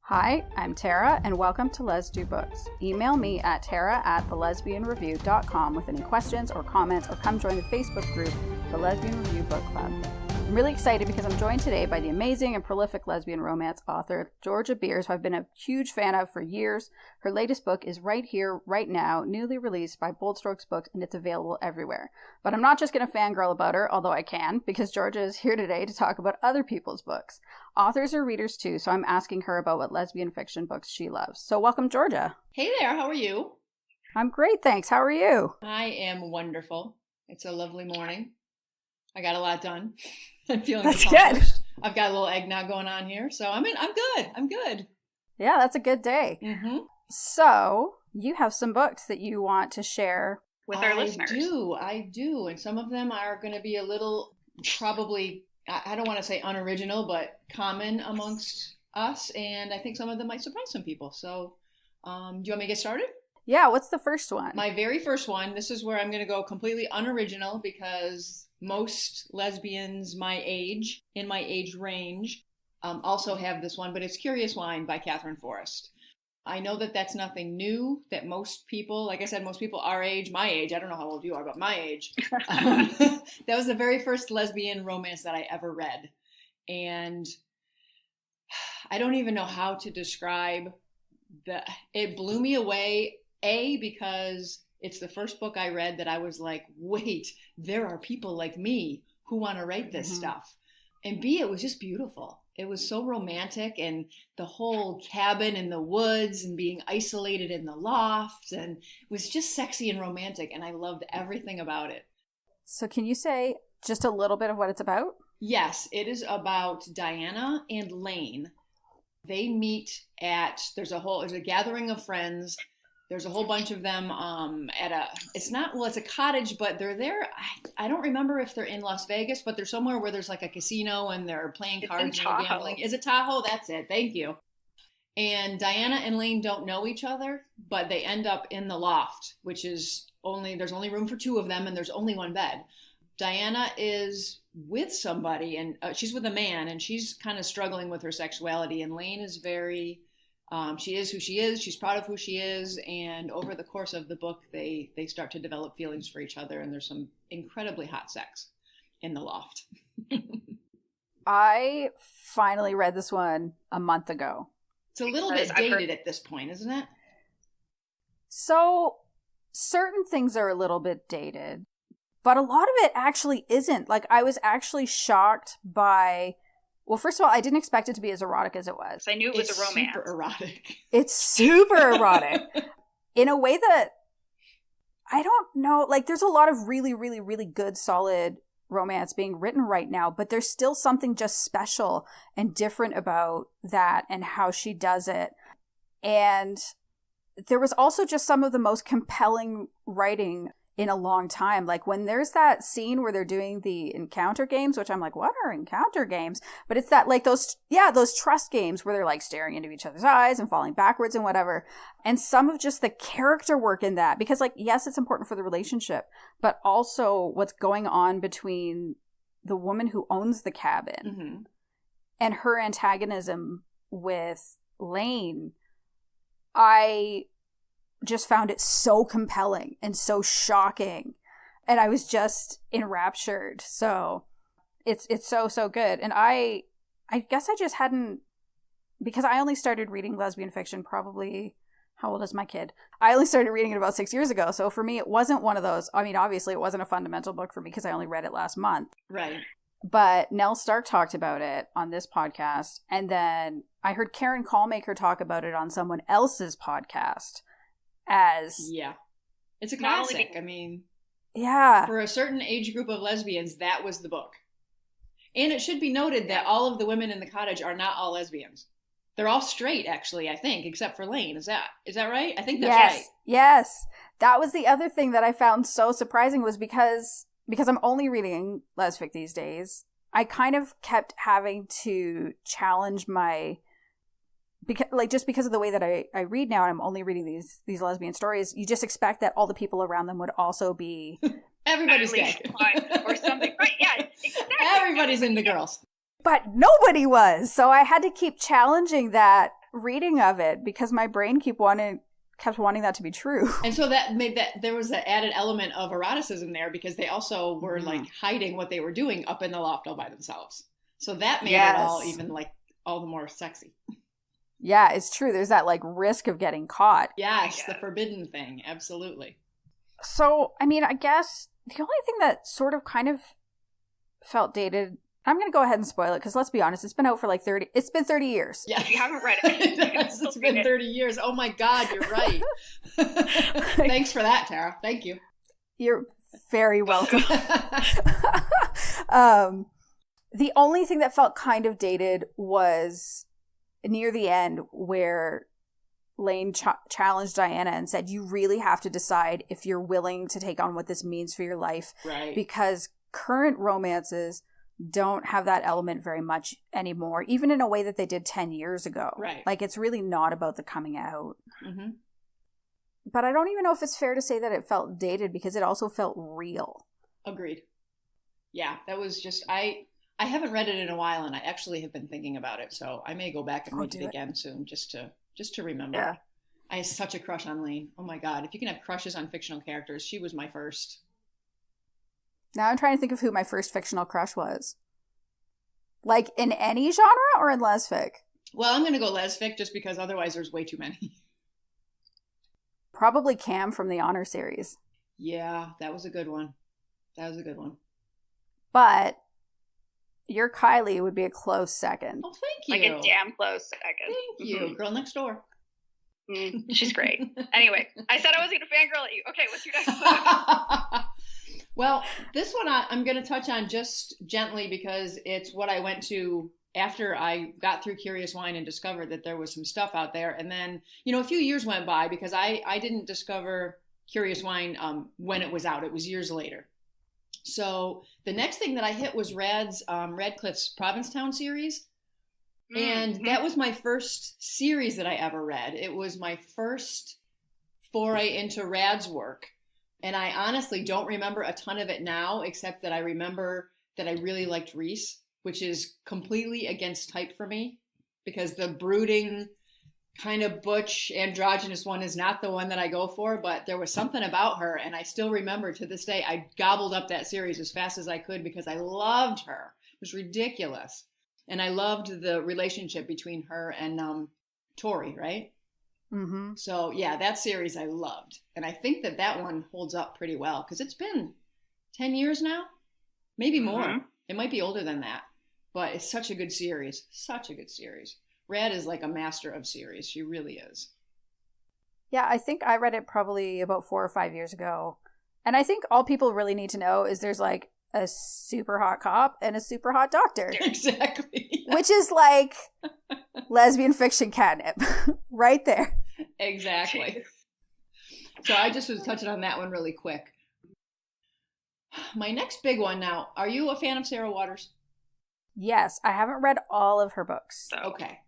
Hi, I'm Tara, and welcome to Les Do Books. Email me at tara@thelesbianreview.com with any questions or comments, or come join the Facebook group, The Lesbian Review Book Club. I'm really excited because I'm joined today by the amazing and prolific lesbian romance author, Georgia Beers, who I've been a huge fan of for years. Her latest book is right here, right now, newly released by Bold Strokes Books, and it's available everywhere. But I'm not just going to fangirl about her, although I can, because Georgia is here today to talk about other people's books. Authors are readers too, so I'm asking her about what lesbian fiction books she loves. So welcome, Georgia. Hey there, how are you? I'm great, thanks. How are you? I am wonderful. It's a lovely morning. I got a lot done. I'm feeling That's accomplished. good. I've got a little eggnog going on here, so I'm good. I'm good. Yeah, that's a good day. Mm-hmm. So you have some books that you want to share with our listeners. I do. And some of them are going to be a little, probably, I don't want to say unoriginal, but common amongst us. And I think some of them might surprise some people. So do you want me to get started? Yeah, what's the first one? My very first one, this is where I'm going to go completely unoriginal because most lesbians my age, in my age range, also have this one, but it's Curious Wine by Katherine Forrest. I know that that's nothing new, that most people, like I said, most people our age, my age, I don't know how old you are, but my age, that was the very first lesbian romance that I ever read. And I don't even know how to describe it blew me away, because it's the first book I read that I was like, wait, there are people like me who want to write this stuff. And B, it was just beautiful. It was so romantic, and the whole cabin in the woods and being isolated in the loft, and it was just sexy and romantic, and I loved everything about it. So can you say just a little bit of what it's about? Yes, it is about Diana and Lane. They meet there's a gathering of friends. There's a whole bunch of them it's a cottage, but they're there. I don't remember if they're in Las Vegas, but they're somewhere where there's like a casino and they're playing cards and they're gambling. Is it Tahoe? That's it. Thank you. And Diana and Lane don't know each other, but they end up in the loft, which is there's only room for two of them and there's only one bed. Diana is with somebody and she's with a man and she's kind of struggling with her sexuality, and Lane is very... she is who she is. She's proud of who she is. And over the course of the book, they start to develop feelings for each other. And there's some incredibly hot sex in the loft. I finally read this one a month ago. It's a little bit dated at this point, isn't it? So certain things are a little bit dated, but a lot of it actually isn't. Like, I was actually shocked by... Well, first of all, I didn't expect it to be as erotic as it was. I knew it was a romance. Super erotic. It's super erotic. In a way that, I don't know, like, there's a lot of really, really, really good, solid romance being written right now, but there's still something just special and different about that and how she does it. And there was also just some of the most compelling writing in a long time. Like, when there's that scene where they're doing the encounter games, which I'm like, what are encounter games? But it's that, like, those trust games where they're like staring into each other's eyes and falling backwards and whatever. And some of just the character work in that, because, like, yes, it's important for the relationship, but also what's going on between the woman who owns the cabin and her antagonism with Lane. I just found it so compelling and so shocking, and I was just enraptured. So it's so good. And I guess I just hadn't, because I only started reading lesbian fiction probably, how old is my kid? I only started reading it about 6 years ago. So for me, it wasn't one of those. I mean, obviously it wasn't a fundamental book for me because I only read it last month. Right. But Nell Stark talked about it on this podcast, and then I heard Karen Callmaker talk about it on someone else's podcast. It's a classic. I mean, yeah, for a certain age group of lesbians, that was the book. And it should be noted that all of the women in the cottage are not all lesbians. They're all straight, actually, I think, except for Lane. Is that right? I think that's right. Yes. That was the other thing that I found so surprising, was because I'm only reading lesfic these days, I kind of kept having to challenge my... because of the way that I read now, and I'm only reading these lesbian stories, you just expect that all the people around them would also be... Everybody's gay. Or something. Right, yeah, exactly. Everybody's into girls. But nobody was. So I had to keep challenging that reading of it because my brain kept wanting that to be true. And so that made that there was an added element of eroticism there because they also were like hiding what they were doing up in the loft all by themselves. So that made it all even like all the more sexy. Yeah, it's true. There's that like risk of getting caught. Yes, the forbidden thing. Absolutely. So, I mean, I guess the only thing that sort of kind of felt dated, I'm going to go ahead and spoil it because let's be honest, it's been out for like 30 years. Yeah. If you haven't read it. It's been 30 years. Oh my God, you're right. Thanks for that, Tara. Thank you. You're very welcome. The only thing that felt kind of dated was near the end where Lane challenged Diana and said, you really have to decide if you're willing to take on what this means for your life. Right. Because current romances don't have that element very much anymore, even in a way that they did 10 years ago. Right. Like, it's really not about the coming out. Mm-hmm. But I don't even know if it's fair to say that it felt dated because it also felt real. Agreed. Yeah, that was just, I haven't read it in a while and I actually have been thinking about it. So I may go back and read it again soon just to remember. Yeah. I had such a crush on Lane. Oh my God. If you can have crushes on fictional characters, she was my first. Now I'm trying to think of who my first fictional crush was. Like, in any genre or in lesfic? Well, I'm going to go lesfic just because otherwise there's way too many. Probably Cam from the Honor series. Yeah, that was a good one. But your Kylie would be a close second. Oh, thank you. Like a damn close second. Thank you. Girl next door. She's great. Anyway, I said I was going to fangirl at you. Okay, what's your next one? Well, this one I'm going to touch on just gently because it's what I went to after I got through Curious Wine and discovered that there was some stuff out there. And then, a few years went by because I didn't discover Curious Wine when it was out. It was years later. So the next thing that I hit was Radclyffe's Provincetown series. And that was my first series that I ever read. It was my first foray into Rad's work. And I honestly don't remember a ton of it now, except that I remember that I really liked Reese, which is completely against type for me because the brooding kind of butch androgynous one is not the one that I go for, but there was something about her. And I still remember to this day, I gobbled up that series as fast as I could because I loved her. It was ridiculous. And I loved the relationship between her and Tori, right? Mm-hmm. So, yeah, that series I loved. And I think that one holds up pretty well because it's been 10 years now, maybe more. Mm-hmm. It might be older than that, but it's such a good series. Such a good series. Rad is like a master of series. She really is. Yeah, I think I read it probably about 4 or 5 years ago. And I think all people really need to know is there's like a super hot cop and a super hot doctor. Exactly. Which is like lesbian fiction catnip right there. Exactly. So I just was touching on that one really quick. My next big one now. Are you a fan of Sarah Waters? Yes, I haven't read all of her books. Okay.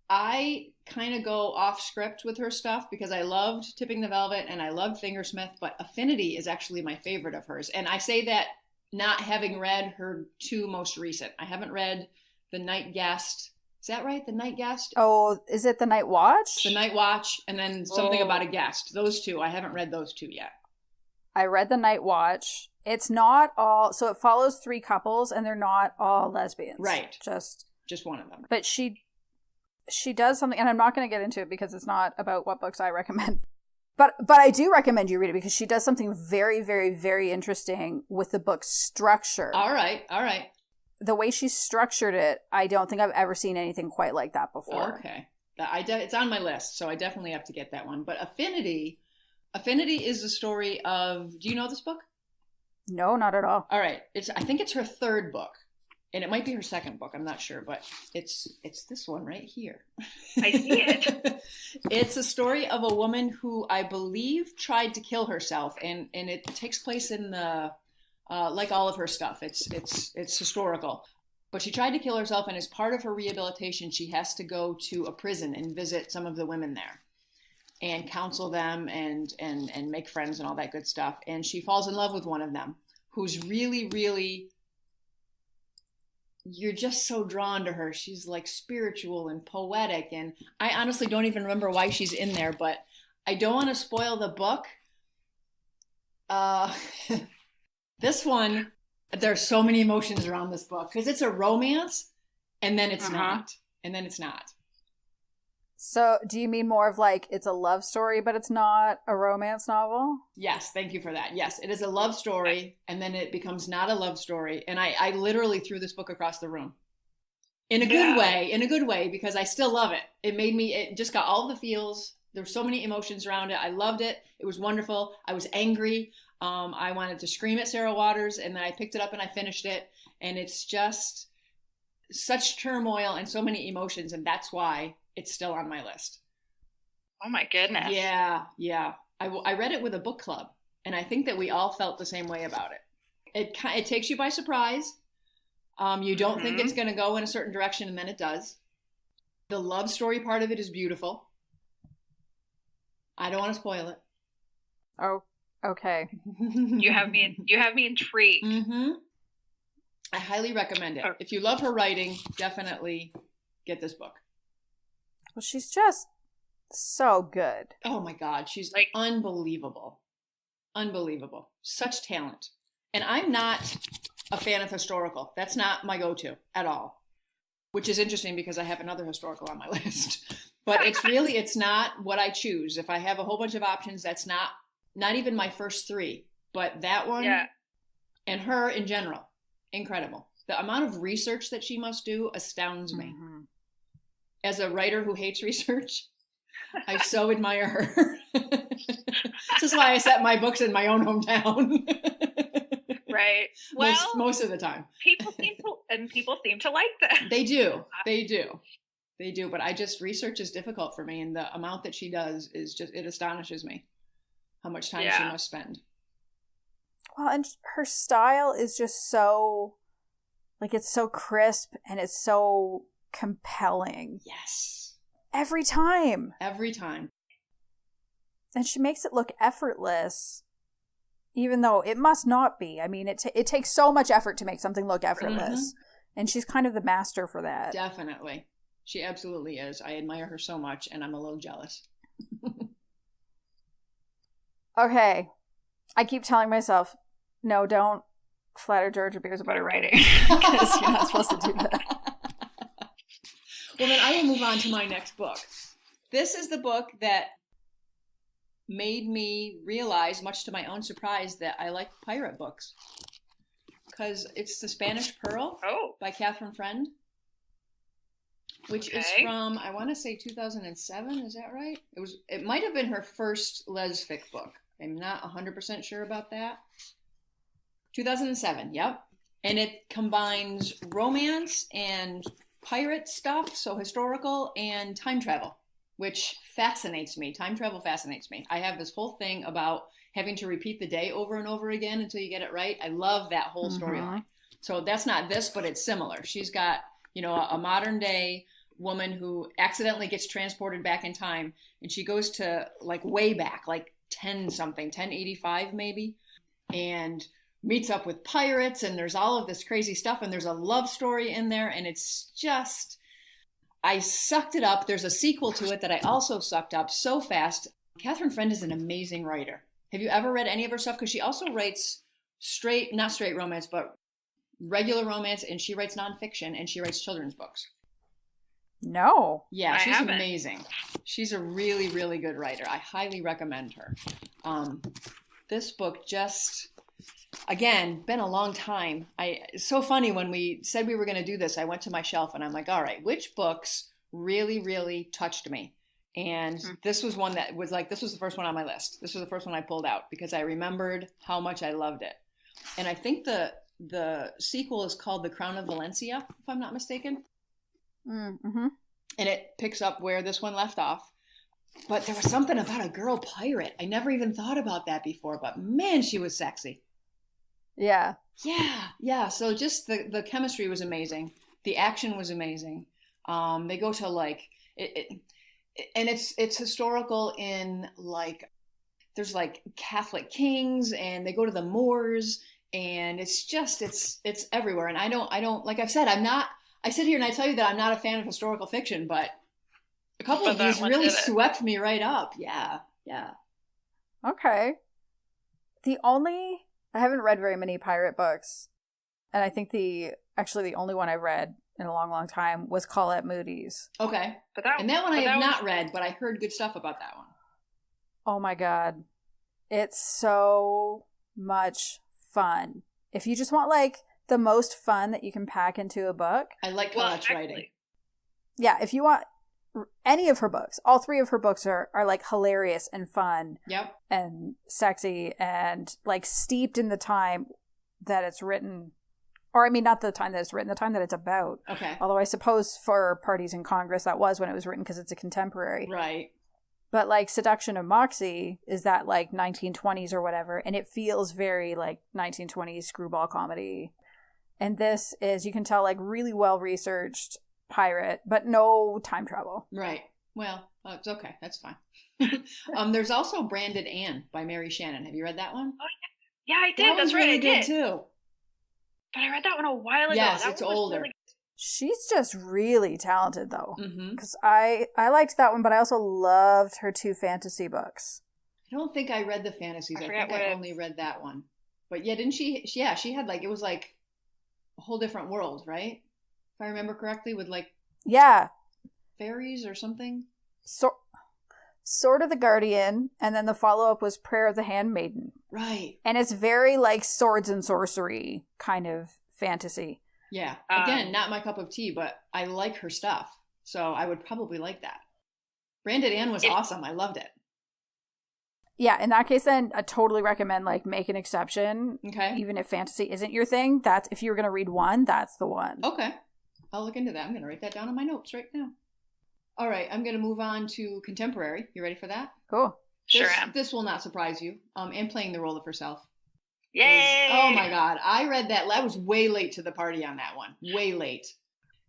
I kind of go off script with her stuff because I loved Tipping the Velvet and I loved Fingersmith, but Affinity is actually my favorite of hers. And I say that not having read her two most recent. I haven't read The Night Guest. Is that right? The Night Guest? Oh, is it The Night Watch? The Night Watch and then something about a guest. Those two. I haven't read those two yet. I read The Night Watch. It's not all, so it follows 3 couples and they're not all lesbians. Right. Just one of them. But she does something, and I'm not going to get into it because it's not about what books I recommend. But I do recommend you read it because she does something very, very, very interesting with the book's structure. All right. The way she structured it, I don't think I've ever seen anything quite like that before. Okay. It's on my list, so I definitely have to get that one. But Affinity is the story of, do you know this book? No, not at all. All right. I think it's her third book. And it might be her second book. I'm not sure, but it's this one right here. I see it. It's a story of a woman who I believe tried to kill herself, and it takes place in the like all of her stuff. It's historical, but she tried to kill herself, and as part of her rehabilitation, she has to go to a prison and visit some of the women there, and counsel them and make friends and all that good stuff. And she falls in love with one of them, who's really, really you're just so drawn to her. She's like spiritual and poetic, and I honestly don't even remember why she's in there, but I don't want to spoil the book. This one, there's so many emotions around this book because it's a romance, and then it's not, and then it's not. So, do you mean more of like it's a love story, but it's not a romance novel? Yes, thank you for that. Yes, it is a love story, and then it becomes not a love story. And I literally threw this book across the room. In a good way, because I still love it. It just got all the feels. There's so many emotions around it. I loved it. It was wonderful. I was angry. I wanted to scream at Sarah Waters, and then I picked it up and I finished it. And it's just such turmoil and so many emotions, and that's why it's still on my list. Oh my goodness. Yeah. I read it with a book club, and I think that we all felt the same way about it. It takes you by surprise. You don't think it's going to go in a certain direction, and then it does. The love story part of it is beautiful. I don't want to spoil it. Oh, okay. You have me intrigued. Mm-hmm. I highly recommend it. If you love her writing, definitely get this book. Well, she's just so good. Oh my God, she's like unbelievable. Unbelievable. Such talent. And I'm not a fan of historical. That's not my go-to at all. Which is interesting because I have another historical on my list. But it's not what I choose. If I have a whole bunch of options, that's not even my first three. But that one and her in general, incredible. The amount of research that she must do astounds me. Mm-hmm. As a writer who hates research, I so admire her. This is why I set my books in my own hometown. Right. Well, most of the time. People seem to like that. They do. But research is difficult for me, and the amount that she does it astonishes me how much time she must spend. Well, and her style is just so, like, it's so crisp and it's so compelling. Yes. Every time. And she makes it look effortless, even though it must not be. I mean, it takes so much effort to make something look effortless. Mm-hmm. And she's kind of the master for that. Definitely. She absolutely is. I admire her so much, and I'm a little jealous. Okay. I keep telling myself, no, don't flatter Georgia Beers about her writing. Because you're not supposed to do that. Well, then I will move on to my next book. This is the book that made me realize, much to my own surprise, that I like pirate books. Because it's The Spanish Pearl by Katherine Friend, which is from, I want to say 2007. Is that right? It might have been her first lesfic book. I'm not 100% sure about that. 2007, yep. And it combines romance and pirate stuff, so historical, and time travel, which fascinates me. Time travel fascinates me. I have this whole thing about having to repeat the day over and over again until you get it right. I love that whole storyline. So that's not this, but it's similar. She's got, a modern day woman who accidentally gets transported back in time, and she goes to like way back, like 1085 maybe, and meets up with pirates, and there's all of this crazy stuff, and there's a love story in there, and it's just, I sucked it up. There's a sequel to it that I also sucked up so fast. Katherine Friend is an amazing writer. Have you ever read any of her stuff? Because she also writes not straight romance, but regular romance, and she writes nonfiction, and she writes children's books. No. Yeah, she's amazing. She's a really, really good writer. I highly recommend her. This book just... Again, been a long time. It's so funny when we said we were going to do this, I went to my shelf and I'm like, all right, which books really, really touched me? And this was one that was like, this was the first one on my list. This was the first one I pulled out because I remembered how much I loved it. And I think the sequel is called The Crown of Valencia, if I'm not mistaken. Mm-hmm. And it picks up where this one left off. But there was something about a girl pirate. I never even thought about that before, but man, she was sexy. Yeah. So just the chemistry was amazing. The action was amazing. They go to like and it's historical in like there's like Catholic kings, and they go to the Moors, and it's everywhere. And I don't like I've said, I sit here and I tell you that I'm not a fan of historical fiction, but a couple of these really swept me right up. Yeah. Okay. I haven't read very many pirate books, and I think the only one I've read in a long, long time was Colette Moody's. Okay. That one I have not read, but I heard good stuff about that one. Oh my God. It's so much fun. If you just want like the most fun that you can pack into a book. I like Colette's writing. Yeah, if you want any of her books, all 3 of her books are like hilarious and fun. Yep. And sexy and like steeped in the time that it's written. Or I mean, not the time that it's written, the time that it's about. Okay. Although I suppose for parties in Congress, that was when it was written because it's a contemporary. Right. But like Seduction of Moxie is that like 1920s or whatever, and it feels very like 1920s screwball comedy. And this is, you can tell, like really well researched pirate, but no time travel. Right. Well, it's okay. That's fine. There's also Branded Anne by Mary Shannon. Have you read that one? Oh yeah, I did. That's right. Really I did good too. But I read that one a while ago. Yes, that it's older. Really... She's just really talented, though. Because I liked that one, but I also loved her 2 fantasy books. I don't think I read the fantasies. I think I only read that one. But yeah, didn't she? Yeah, she had like, it was like a whole different world, right? If I remember correctly, with like fairies or something. Sword of the Guardian, and then the follow-up was Prayer of the Handmaiden. Right. And it's very like swords and sorcery kind of fantasy. Yeah. Again, not my cup of tea, but I like her stuff. So I would probably like that. Branded Anne was awesome. I loved it. Yeah, in that case then I totally recommend like make an exception. Okay. Even if fantasy isn't your thing, that's if you're going to read one, that's the one. Okay. I'll look into that. I'm going to write that down in my notes right now. All right, I'm going to move on to contemporary. You ready for that? Cool. Sure am. This will not surprise you. And playing the role of herself. Yay! Oh my God. I read that. I was way late to the party on that one. Way late.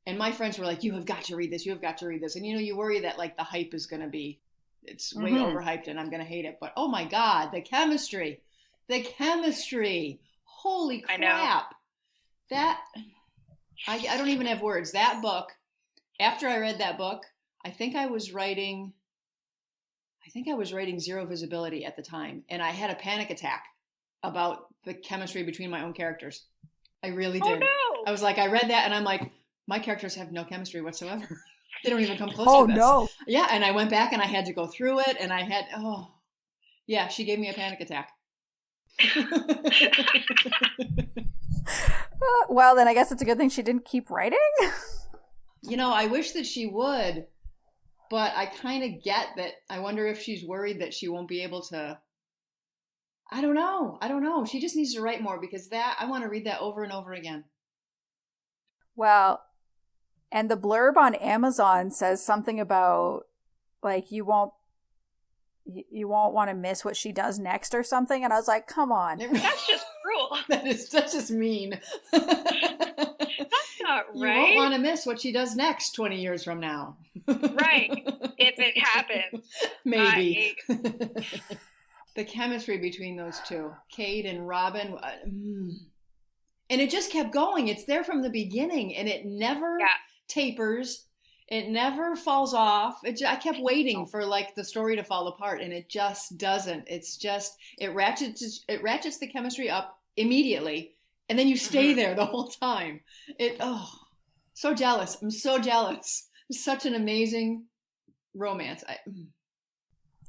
And my friends were like, you have got to read this. You have got to read this. And you worry that like the hype is going to be, it's way overhyped and I'm going to hate it. But oh my God, the chemistry. Holy crap. I know. That, I don't even have words. That book, after I read that book, I think I was writing Zero Visibility at the time, and I had a panic attack about the chemistry between my own characters. I really did. Oh, no. I was like, I read that, and I'm like, my characters have no chemistry whatsoever. They don't even come close to this. Oh, no. Yeah, and I went back, and I had to go through it, and yeah, she gave me a panic attack. Well, then I guess it's a good thing she didn't keep writing. I wish that she would. But I kind of get that. I wonder if she's worried that she won't be able to. I don't know. She just needs to write more because I want to read that over and over again. Well, and the blurb on Amazon says something about like you won't want to miss what she does next or something. And I was like, come on. That's just cruel. That's just mean. That's not right. You won't want to miss what she does next 20 years from now. Right. If it happens. Maybe. The chemistry between those two, Kate and Robin. And it just kept going. It's there from the beginning and it never tapers. It never falls off. I kept waiting for like the story to fall apart and it just doesn't. It's just, it ratchets the chemistry up immediately. And then you stay there the whole time. So jealous. I'm so jealous. It's such an amazing romance.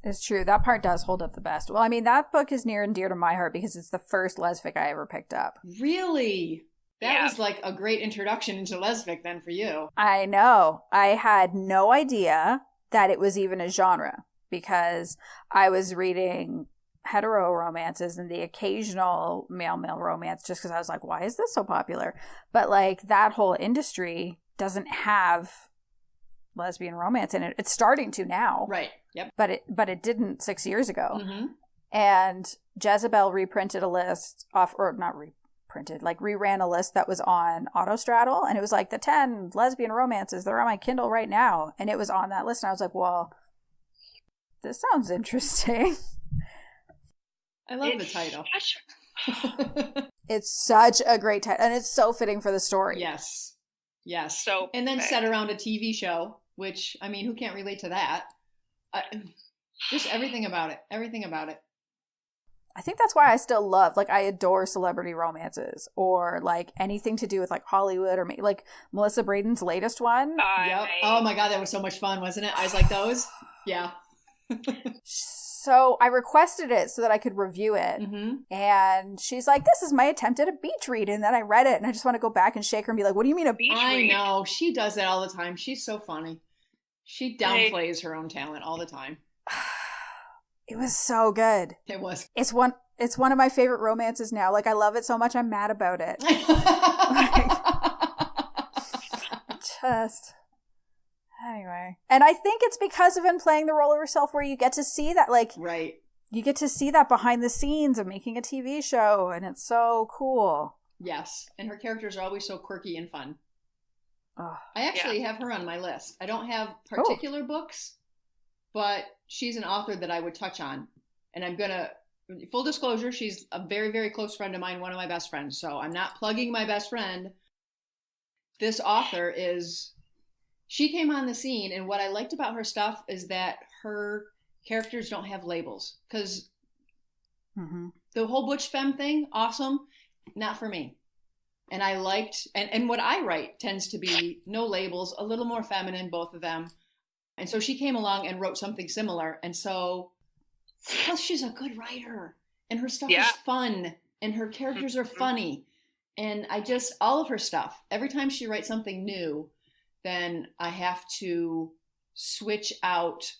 It's true. That part does hold up the best. Well, I mean, that book is near and dear to my heart because it's the first lesfic I ever picked up. Really? That was like a great introduction into lesfic then for you. I know. I had no idea that it was even a genre because I was reading hetero romances and the occasional male-male romance just because I was like, why is this so popular? But like that whole industry doesn't have lesbian romance in it. It's starting to now. Right. Yep. But it didn't 6 years ago. Mm-hmm. And Jezebel reprinted a list reran a list that was on Autostraddle, and it was like the 10 lesbian romances. They're on my Kindle right now. And it was on that list. And I was like, well, this sounds interesting. I love the title. It's such a great title, and it's so fitting for the story. Yes. Yes. So and then perfect. set around a TV show, which, I mean, who can't relate to that? Just everything about it. Everything about it. I think that's why I still love, like, I adore celebrity romances, or like anything to do with like Hollywood, or like Melissa Brayden's latest one. Yep. Oh my God, that was so much fun, wasn't it? I was like, those? Yeah. So I requested it so that I could review it. Mm-hmm. And she's like, this is my attempt at a beach read. And then I read it, and I just want to go back and shake her and be like, what do you mean a beach read? I know. She does that all the time. She's so funny. She downplays her own talent all the time. It was so good. It was. It's one of my favorite romances now. Like, I love it so much, I'm mad about it. Just... Anyway. And I think it's because of him playing the role of herself, where you get to see that, like... Right. You get to see that behind the scenes of making a TV show, and it's so cool. Yes. And her characters are always so quirky and fun. Oh, I actually have her on my list. I don't have particular books, but she's an author that I would touch on. And I'm going to... Full disclosure, she's a very, very close friend of mine, one of my best friends. So I'm not plugging my best friend. This author is... She came on the scene, and what I liked about her stuff is that her characters don't have labels. Because the whole butch femme thing, awesome, not for me. And I liked, and what I write tends to be no labels, a little more feminine, both of them. And so she came along and wrote something similar. And so, plus she's a good writer, and her stuff is fun, and her characters are funny. And all of her stuff, every time she writes something new, then I have to switch out.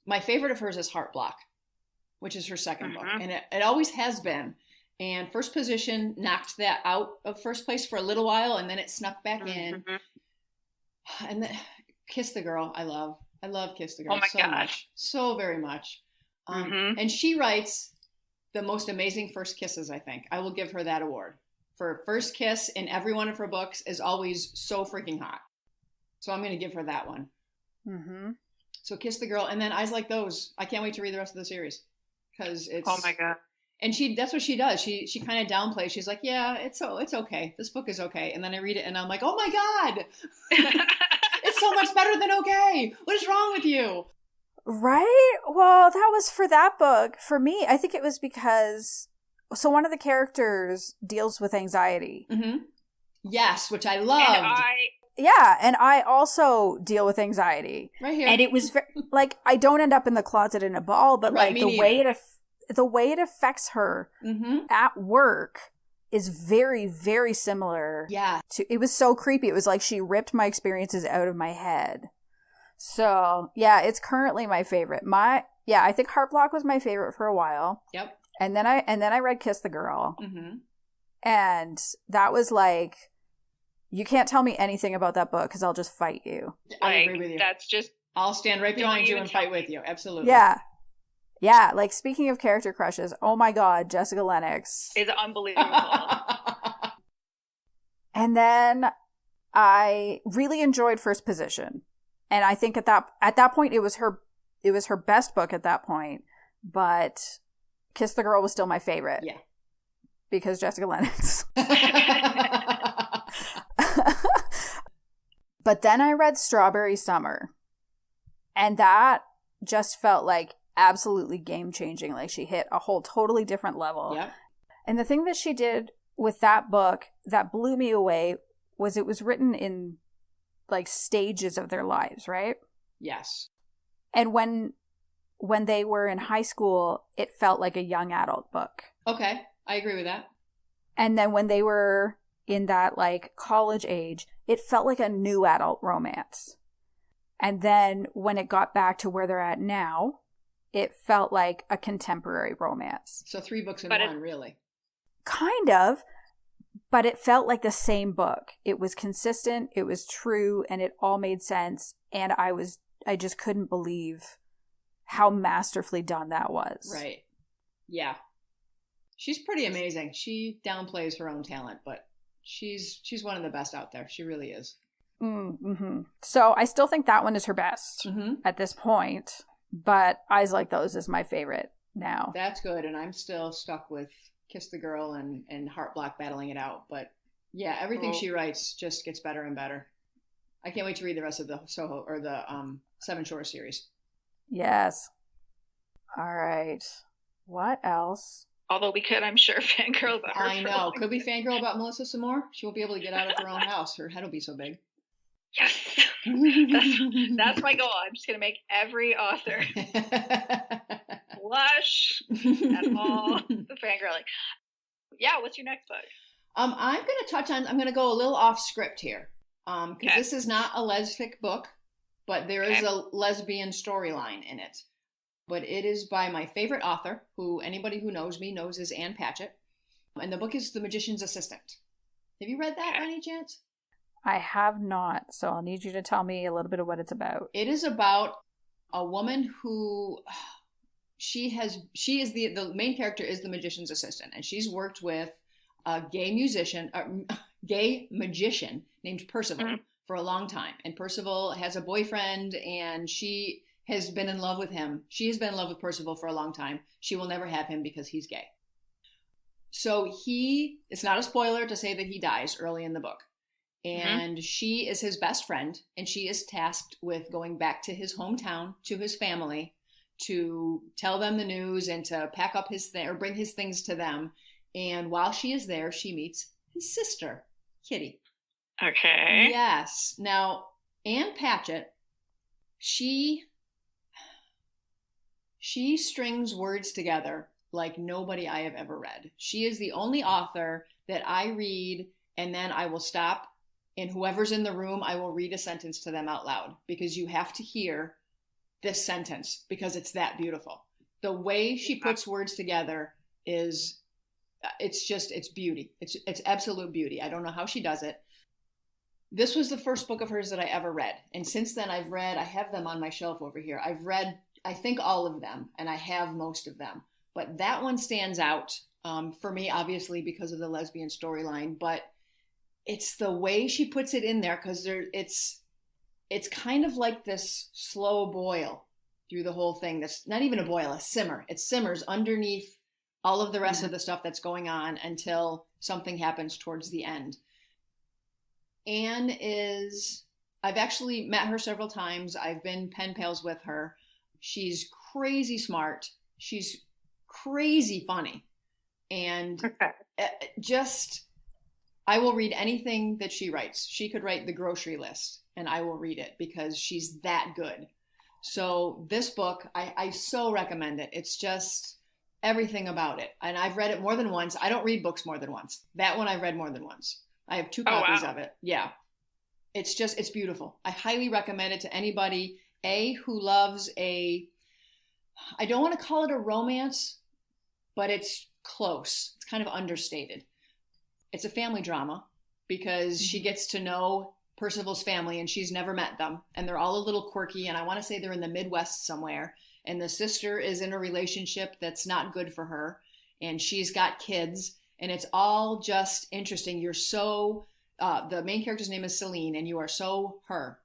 My favorite of hers is Heart Block, which is her second book. And it always has been. And First Position knocked that out of first place for a little while, and then it snuck back in. And then Kiss the Girl, I love. I love Kiss the Girl much. So very much. And she writes the most amazing first kisses, I think. I will give her that award. For first kiss in every one of her books is always so freaking hot. So I'm going to give her that one. So Kiss the Girl, and then Eyes Like Those. I can't wait to read the rest of the series, because it's... Oh my God. And that's what she does. She kind of downplays. She's like, yeah, it's okay. This book is okay. And then I read it and I'm like, oh my God, it's so much better than okay. What is wrong with you? Right? Well, that was for that book. For me, I think it was because, so one of the characters deals with anxiety. Yes, which I loved. And I also deal with anxiety. Right here. And it was like, I don't end up in the closet in a ball, but like the way it affects her at work is very, very similar. Yeah. It was so creepy. It was like she ripped my experiences out of my head. So yeah, it's currently my favorite. I think Heart Block was my favorite for a while. Yep. And then I read Kiss the Girl. And that was like, you can't tell me anything about that book because I'll just fight you. I agree with you. That's just... I'll stand right behind you and fight with you. Absolutely. Yeah. Yeah, like speaking of character crushes, oh my God, Jessica Lennox is unbelievable. And then I really enjoyed First Position, and I think at that point it was her best book at that point. But Kiss the Girl was still my favorite. Yeah, because Jessica Lennox. But then I read Strawberry Summer, and that just felt like absolutely game-changing. Like, she hit a whole totally different level. Yep. And the thing that she did with that book that blew me away was it was written in, like, stages of their lives, right? Yes. And when they were in high school, it felt like a young adult book. Okay, I agree with that. And then when they were in that, like, college age, it felt like a new adult romance. And then when it got back to where they're at now, it felt like a contemporary romance. So 3 books in one, really. Kind of, but it felt like the same book. It was consistent, it was true, and it all made sense. And I just couldn't believe how masterfully done that was. Right. Yeah. She's pretty amazing. She downplays her own talent, but she's one of the best out there. She really is. So I still think that one is her best at this point, but Eyes Like Those is my favorite now. That's good, and I'm still stuck with kiss the girl and heart block battling it out. But yeah, everything she writes just gets better and better. I can't wait to read the rest of the Soho or the Seven Shores series. Yes. All right. What else? Although we could, I'm sure, fangirl about her. I know. Could we fangirl about Melissa some more? She won't be able to get out of her own house. Her head will be so big. Yes. That's my goal. I'm just going to make every author blush at all the fangirling. Yeah, what's your next book? I'm going to go a little off script here. Because this is not a lesfic book, but there is a lesbian storyline in it. But it is by my favorite author, who anybody who knows me knows is Ann Patchett. And the book is The Magician's Assistant. Have you read that by any chance? I have not, so I'll need you to tell me a little bit of what it's about. It is about a woman who the main character is the magician's assistant, and she's worked with a gay magician named Percival for a long time. And Percival has a boyfriend, and she has been in love with him. She has been in love with Percival for a long time. She will never have him because he's gay. So it's not a spoiler to say that he dies early in the book. And she is his best friend, and she is tasked with going back to his hometown, to his family, to tell them the news and to pack up or bring his things to them. And while she is there, she meets his sister, Kitty. Okay. Yes. Now, Ann Patchett, she strings words together like nobody I have ever read. She is the only author that I read, and then I will stop, and whoever's in the room, I will read a sentence to them out loud, because you have to hear this sentence because it's that beautiful. The way she puts words together it's beauty. It's absolute beauty. I don't know how she does it. This was the first book of hers that I ever read. And since then I have them on my shelf over here. I've read, I think, all of them, and I have most of them. But that one stands out for me, obviously, because of the lesbian storyline. But it's the way she puts it in there, because it's kind of like this slow boil through the whole thing. That's not even a boil, a simmer. It simmers underneath all of the rest of the stuff that's going on until something happens towards the end. Anne I've actually met her several times. I've been pen pals with her. She's crazy smart. She's crazy funny. And I will read anything that she writes. She could write the grocery list and I will read it because she's that good. So this book, I so recommend it. It's just everything about it. And I've read it more than once. I don't read books more than once. That one I've read more than once. I have 2 copies of it. Yeah. It's beautiful. I highly recommend it to anybody, who loves I don't want to call it a romance, but it's close. It's kind of understated. It's a family drama because she gets to know Percival's family and she's never met them. And they're all a little quirky. And I want to say they're in the Midwest somewhere. And the sister is in a relationship that's not good for her. And she's got kids. And it's all just interesting. You're so, the main character's name is Celine, and you are so her.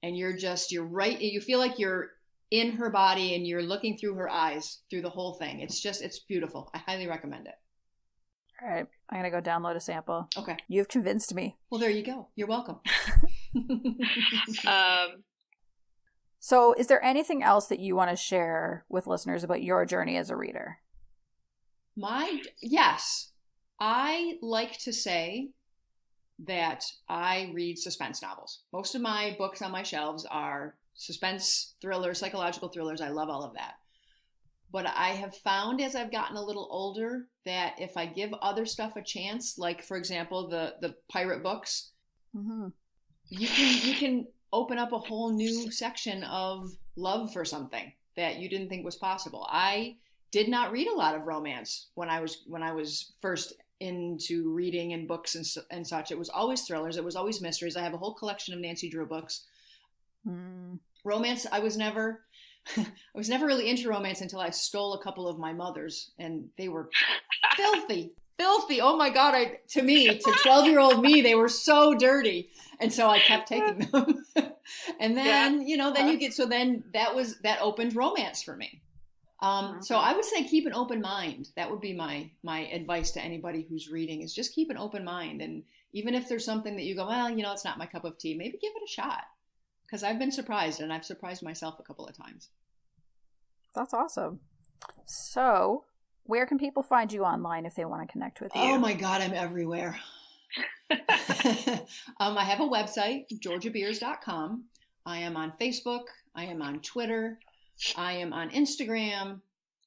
And you're right. You feel like you're in her body and you're looking through her eyes through the whole thing. It's beautiful. I highly recommend it. All right. I'm going to go download a sample. Okay. You've convinced me. Well, there you go. You're welcome. So is there anything else that you want to share with listeners about your journey as a reader? Yes. I like to say that I read suspense novels. Most of my books on my shelves are suspense thrillers, psychological thrillers. I love all of that. But I have found as I've gotten a little older that if I give other stuff a chance, like, for example, the pirate books, you can open up a whole new section of love for something that you didn't think was possible. I did not read a lot of romance when I was first into reading and books and such. It was always thrillers. It was always mysteries. I have a whole collection of Nancy Drew books. Romance, I was never really into romance until I stole a couple of my mother's, and they were filthy. Oh my God. To 12-year-old me, they were so dirty. And so I kept taking them. And then, then that opened romance for me. So I would say keep an open mind. That would be my advice to anybody who's reading, is just keep an open mind. And even if there's something that you go, well, it's not my cup of tea, maybe give it a shot. Because I've been surprised, and I've surprised myself a couple of times. That's awesome. So, where can people find you online if they want to connect with you? Oh my God, I'm everywhere. I have a website, georgiabeers.com. I am on Facebook. I am on Twitter. I am on Instagram.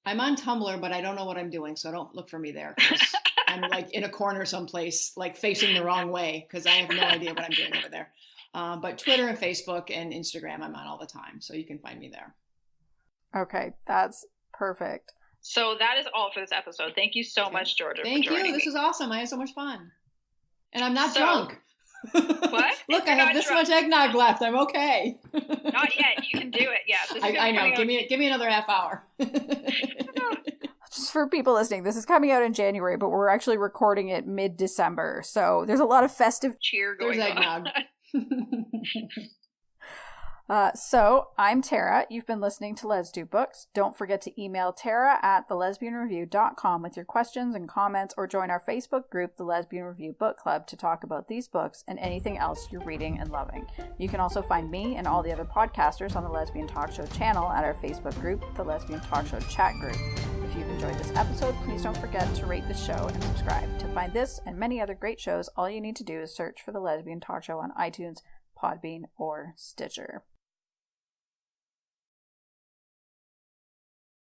I'm on Tumblr, but I don't know what I'm doing, so don't look for me there. I'm like in a corner someplace, like facing the wrong way, because I have no idea what I'm doing over there. But Twitter and Facebook and Instagram, I'm on all the time, so you can find me there. Okay, that's perfect. So that is all for this episode. Thank you so much, Georgia. Thank for joining you. me. This is awesome. I had so much fun. And I'm not drunk. What? Look, I have this much eggnog left. I'm okay. Not yet. You can do it. Yeah. I know. Give me another half hour. Just for people listening, this is coming out in January, but we're actually recording it mid-December. So there's a lot of festive cheer going on. So I'm Tara. You've been listening to Let's Do Books. Don't forget to email Tara at thelesbianreview.com with your questions and comments, or join our Facebook group, The Lesbian Review Book Club, to talk about these books and anything else you're reading and loving. You can also find me and all the other podcasters on the Lesbian Talk Show channel at our Facebook group, The Lesbian Talk Show Chat Group. If you've enjoyed this episode, please don't forget to rate the show and subscribe. To find this and many other great shows, all you need to do is search for The Lesbian Talk Show on iTunes, Podbean, or Stitcher.